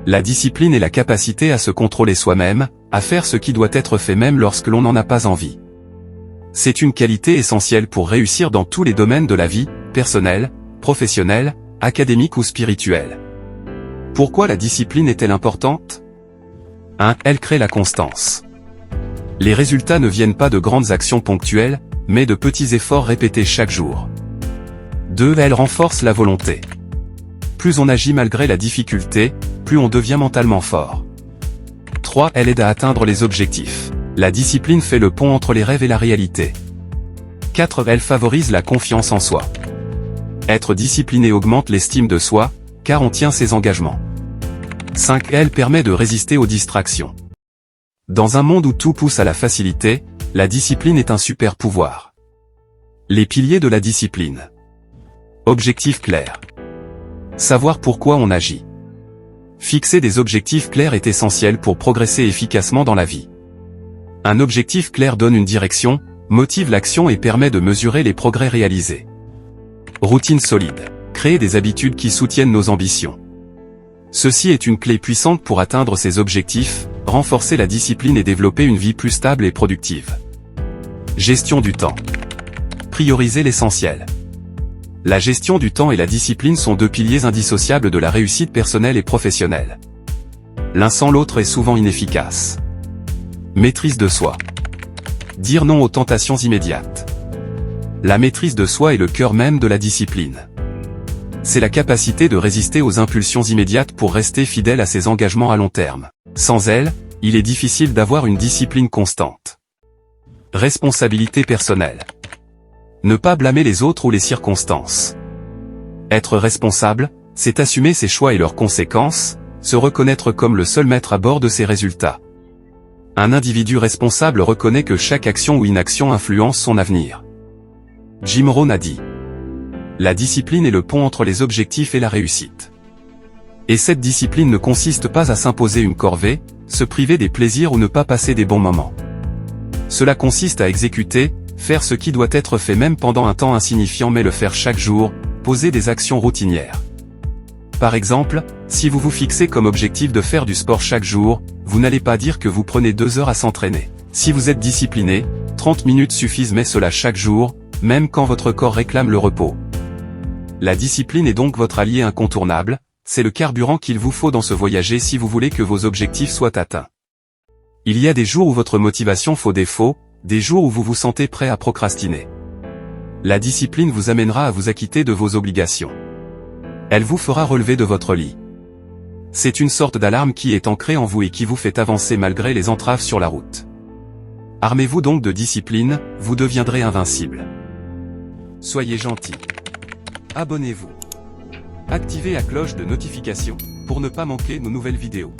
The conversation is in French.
La discipline est la capacité à se contrôler soi-même, à faire ce qui doit être fait même lorsque l'on n'en a pas envie. C'est une qualité essentielle pour réussir dans tous les domaines de la vie, personnelle, professionnelle, académique ou spirituelle. Pourquoi la discipline est-elle importante ? 1. Elle crée la constance. Les résultats ne viennent pas de grandes actions ponctuelles, mais de petits efforts répétés chaque jour. 2. Elle renforce la volonté. Plus on agit malgré la difficulté, plus on devient mentalement fort. 3. Elle aide à atteindre les objectifs. La discipline fait le pont entre les rêves et la réalité. 4. Elle favorise la confiance en soi. Être discipliné augmente l'estime de soi, car on tient ses engagements. 5. Elle permet de résister aux distractions. Dans un monde où tout pousse à la facilité, la discipline est un super pouvoir. Les piliers de la discipline. Objectif clair. Savoir pourquoi on agit. Fixer des objectifs clairs est essentiel pour progresser efficacement dans la vie. Un objectif clair donne une direction, motive l'action et permet de mesurer les progrès réalisés. Routine solide. Créer des habitudes qui soutiennent nos ambitions. Ceci est une clé puissante pour atteindre ces objectifs, renforcer la discipline et développer une vie plus stable et productive. Gestion du temps. Prioriser l'essentiel. La gestion du temps et la discipline sont deux piliers indissociables de la réussite personnelle et professionnelle. L'un sans l'autre est souvent inefficace. Maîtrise de soi. Dire non aux tentations immédiates. La maîtrise de soi est le cœur même de la discipline. C'est la capacité de résister aux impulsions immédiates pour rester fidèle à ses engagements à long terme. Sans elle, il est difficile d'avoir une discipline constante. Responsabilité personnelle. Ne pas blâmer les autres ou les circonstances. Être responsable, c'est assumer ses choix et leurs conséquences, se reconnaître comme le seul maître à bord de ses résultats. Un individu responsable reconnaît que chaque action ou inaction influence son avenir. Jim Rohn a dit: la discipline est le pont entre les objectifs et la réussite. Et cette discipline ne consiste pas à s'imposer une corvée, se priver des plaisirs ou ne pas passer des bons moments. Cela consiste à exécuter, faire ce qui doit être fait même pendant un temps insignifiant mais le faire chaque jour, poser des actions routinières. Par exemple, si vous vous fixez comme objectif de faire du sport chaque jour, vous n'allez pas dire que vous prenez 2 heures à s'entraîner. Si vous êtes discipliné, 30 minutes suffisent mais cela chaque jour, même quand votre corps réclame le repos. La discipline est donc votre allié incontournable, c'est le carburant qu'il vous faut dans ce voyager si vous voulez que vos objectifs soient atteints. Il y a des jours où votre motivation fait défaut, des jours où vous vous sentez prêt à procrastiner. La discipline vous amènera à vous acquitter de vos obligations. Elle vous fera relever de votre lit. C'est une sorte d'alarme qui est ancrée en vous et qui vous fait avancer malgré les entraves sur la route. Armez-vous donc de discipline, vous deviendrez invincible. Soyez gentil. Abonnez-vous. Activez la cloche de notification pour ne pas manquer nos nouvelles vidéos.